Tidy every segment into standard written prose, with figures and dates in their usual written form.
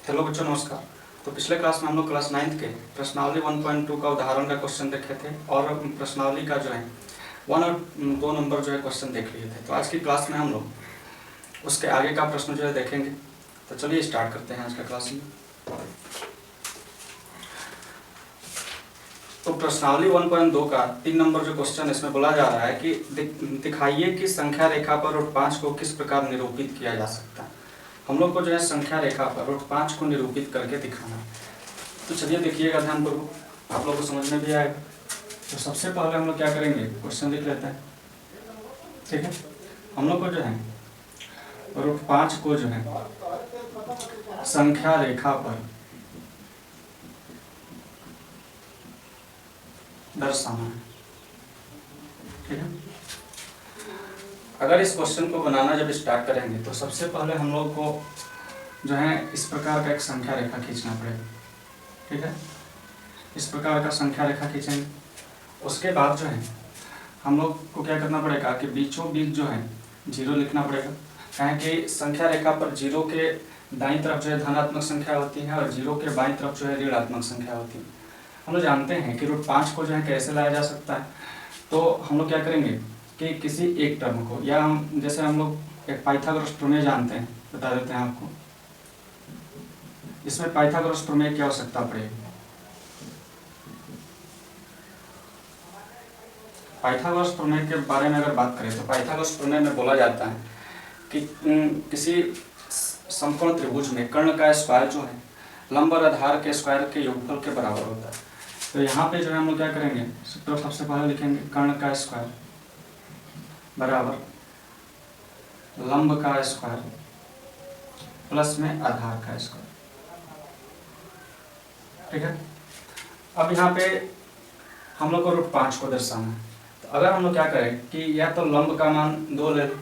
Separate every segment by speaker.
Speaker 1: Hello बच्चों, नमस्कार। तो पिछले क्लास में हम लोग क्लास 9th के प्रश्नावली 1.2 का उदाहरण का क्वेश्चन देखे थे और प्रश्नावली का जो है 1 और 2 नंबर जो है क्वेश्चन देख लिए थे। तो आज की क्लास में हम लोग उसके आगे का प्रश्न जो है देखेंगे। तो चलिए स्टार्ट करते हैं आज का क्लास में। तो प्रश्नावली 1.2 का 3 नंबर जो क्वेश्चन इसमें बोला जा रहा है कि दिखाइए कि संख्या रेखा पर रूट 5 को किस प्रकार निरूपित किया जा सकता है। हम लोग को जो है संख्या रेखा पर रूट 5 को निरूपित करके दिखाना है। तो चलिए देखिएगा ध्यानपूर्वक, आप लोगों को समझ में भी आएगा। तो सबसे पहले हम लोग क्या करेंगे, क्वेश्चन लिख लेते हैं। ठीक है, हम लोग को जो है रूट 5 को जो है संख्या रेखा पर दर्शाना है। ठीक है, अगर इस क्वेश्चन को बनाना जब स्टार्ट करेंगे तो सबसे पहले हम लोग को जो है इस प्रकार का एक संख्या रेखा खींचना पड़ेगा। ठीक है, इस प्रकार का संख्या रेखा खींचेंगे। उसके बाद जो है हम लोग को क्या करना पड़ेगा कि बीचों बीच जो है 0 लिखना पड़ेगा। कहें कि संख्या रेखा पर 0 के दाईं तरफ जो है धनात्मक संख्या होती है और 0 के बाईं तरफ जो है ऋणात्मक संख्या होती है। हम लोग जानते हैं कि रूट 5 को जो है कैसे लाया जा सकता है। तो हम लोग क्या करेंगे कि किसी एक टर्म को, या हम जैसे हम लोग एक पाइथागोरस प्रमेय जानते हैं, बता देते हैं आपको। इसमें पाइथागोरस प्रमेय की आवश्यकता पड़ेगी। पाइथागोरस प्रमेय के बारे में अगर बात करें तो पाइथागोरस प्रमेय में बोला जाता है कि किसी समकोण त्रिभुज में कर्ण का स्क्वायर जो है लंब और आधार के स्क्वायर के योगफल के बराबर होता है। तो यहाँ पे जो है हम लोग क्या करेंगे, तो सबसे पहले लिखेंगे कर्ण का स्क्वायर बराबर लंब का स्क्वायर प्लस में आधार का स्क्वायर। ठीक है, अब यहाँ पे हम लोग को रूट 5 को दर्शाना है। तो अगर हम लोग क्या करें कि या तो लंब का मान 2 ले लें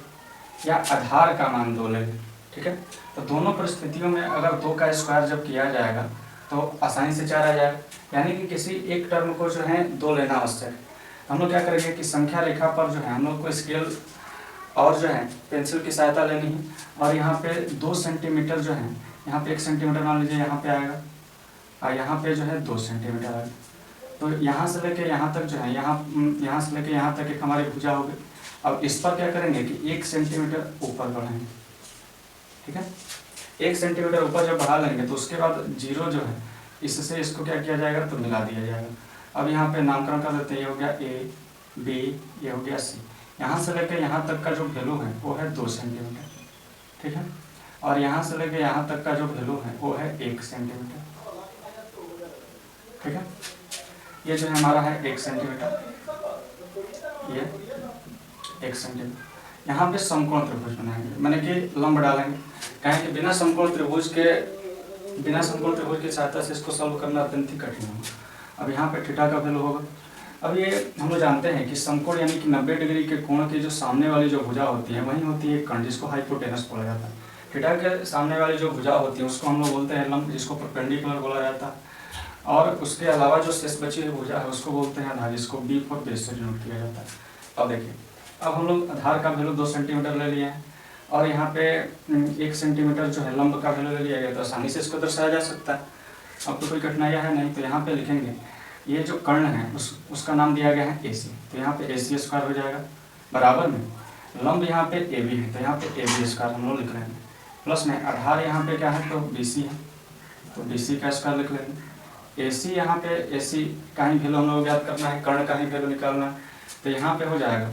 Speaker 1: या आधार का मान 2 ले लें। ठीक है, तो दोनों परिस्थितियों में अगर 2 का स्क्वायर जब किया जाएगा तो आसानी से 4 आ जाएगा, यानी कि किसी एक टर्म को जो है 2 लेना आवश्यक है। हम लोग क्या करेंगे कि संख्या रेखा पर जो है हम लोग को स्केल और जो है पेंसिल की सहायता लेनी है। और यहाँ पे 2 सेंटीमीटर जो है, यहाँ पे 1 सेंटीमीटर मान लीजिए यहाँ पे आएगा और यहाँ पे जो है 2 सेंटीमीटर आएगा। तो यहाँ से लेके यहाँ तक जो है, यहाँ से लेके यहाँ तक एक हमारी भुजा होगी। अब इस पर क्या करेंगे कि 1 सेंटीमीटर ऊपर बढ़ाएंगे। ठीक है, 1 सेंटीमीटर ऊपर जब बढ़ा लेंगे तो उसके बाद 0 जो है इससे इसको क्या किया जाएगा, तो मिला दिया जाएगा। अब यहाँ पे नामकरण कर देते हैं, ये हो गया A, B, ये हो गया C। यहाँ से लेकर यहाँ तक का जो वैल्यू है वो है 2 सेंटीमीटर। ठीक है, और यहाँ से लेकर यहाँ तक का जो वैल्यू है वो है 1 सेंटीमीटर। ठीक है, ये जो है हमारा है 1 सेंटीमीटर, ये 1 सेंटीमीटर। यहाँ पे समकोण त्रिभुज बनाएंगे, माने कि लंब डालेंगे। कहें कि बिना समकोण त्रिभुज की सहायता से इसको सॉल्व करना अत्यंत ही कठिन होगा। अब यहाँ पे थीटा का वैल्यू होगा। अब ये हम लोग जानते हैं कि समकोण यानी कि 90 डिग्री के कोण की जो सामने वाली जो भुजा होती है वही होती है कर्ण, जिसको हाइपोटेनस बोला जाता है। थीटा के सामने वाली जो भुजा होती है उसको हम लोग बोलते हैं लंब, जिसको परपेंडिकुलर बोला जाता है। और उसके अलावा जो शेष बची हुई भुजा है उसको बोलते हैं आधार, जिसको B फॉर बेस से डिनोट किया जाता है। अब देखिए, अब हम लोग आधार का वैल्यू 2 सेंटीमीटर ले लिए हैं और यहाँ पे 1 सेंटीमीटर जो है लंब का वैल्यू ले लिया गया, तो आसानी से इसको दर्शाया जा सकता है। अब तो कोई कठिनाइयाँ है नहीं। तो यहाँ पे लिखेंगे ये जो कर्ण है उसका नाम दिया गया है AC। तो यहाँ पे AC स्क्वायर हो जाएगा बराबर में लंब यहाँ पे AB है, तो यहाँ पे AB स्क्वायर हम लोग लिख लेंगे प्लस में आधार यहाँ पे क्या है, तो BC है, तो BC का स्क्वायर लिख लेंगे। AC यहाँ पे AC का ही वैल्यू हम लोग याद करना है, कर्ण का ही वैल्यू निकालना है। तो यहाँ पे हो जाएगा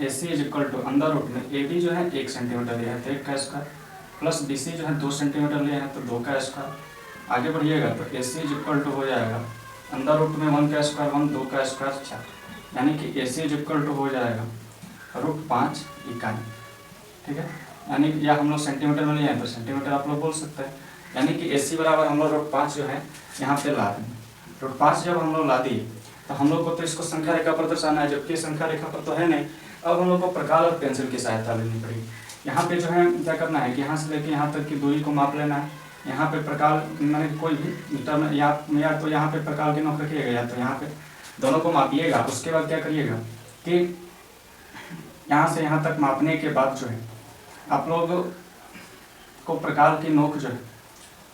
Speaker 1: AC इज इक्वल टू अंदर रूट में AB जो है 1 सेंटीमीटर लिया है तो 1 का स्क्वायर प्लस BC जो है 2 सेंटीमीटर लिया है तो 2 का स्क्वायर। आगे बढ़िएगा तो AC इज इक्वल टू हो जाएगा अंदर रूट में 1 का स्क्वायर 1, 2 का स्क्वायर 4, यानी कि AC इज इक्वल टू हो जाएगा रूट 5 इकाई। ठीक है, यानी या हम लोग सेंटीमीटर में लिया है तो सेंटीमीटर आप लोग बोल सकते हैं, यानी कि AC बराबर हम लोग रूट 5 जो है यहाँ पे ला देंगे। रूट 5 जब हम लोग ला दिए तो हम लोग को तो इसको संख्या रेखा पर दर्शाना है, जबकि संख्या रेखा पर तो है नहीं। अब हम लोग को प्रकाल और पेंसिल की सहायता लेनी पड़ेगी। यहाँ पे जो है क्या करना है कि यहाँ से लेके यहाँ तक की दूरी को माप लेना है। यहाँ पे प्रकाल मैंने कोई भी टर्म या तो यहाँ पे प्रकाल की नोक रखिएगा या तो यहाँ पे, दोनों को मापिएगा। उसके बाद क्या करिएगा कि यहाँ से यहाँ तक मापने के बाद जो है आप लोग को प्रकाल की नोक जो है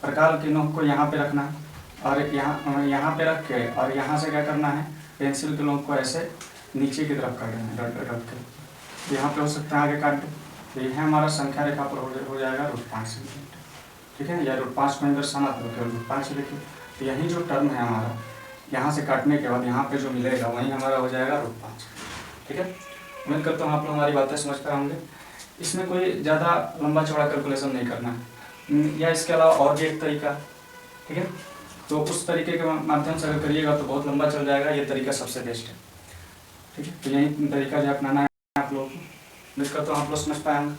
Speaker 1: प्रकाल की नोक को यहाँ पे रखना है और यहाँ पे रख के और यहाँ से क्या करना है, पेंसिल के नोक को ऐसे नीचे की तरफ कर देना है रख के। यहाँ पे हो सकता है आगे काट दो, तो यह हमारा संख्या रेखा पर हो जाएगा √5 सेंटीमीटर, ठीक है, या √5 को अंदर समाप्त होकर √5 लिखिए। तो यही जो टर्म है हमारा, यहाँ से काटने के बाद यहाँ पे जो मिलेगा वही हमारा हो जाएगा √5, ठीक है। उम्मीद करता हूँ आप लोग हमारी बातें समझ पाए होंगे। इसमें कोई ज़्यादा लंबा चौड़ा कैलकुलेशन नहीं करना है, या इसके अलावा और भी एक तरीका, ठीक है, तो उस तरीके के माध्यम से अगर करिएगा तो बहुत लंबा चल जाएगा। ये तरीका सबसे बेस्ट है, ठीक है। तो यही तरीका जो अपनाना है आप लोग को, उम्मीद करता हूँ आप लोग समझ पाएंगे।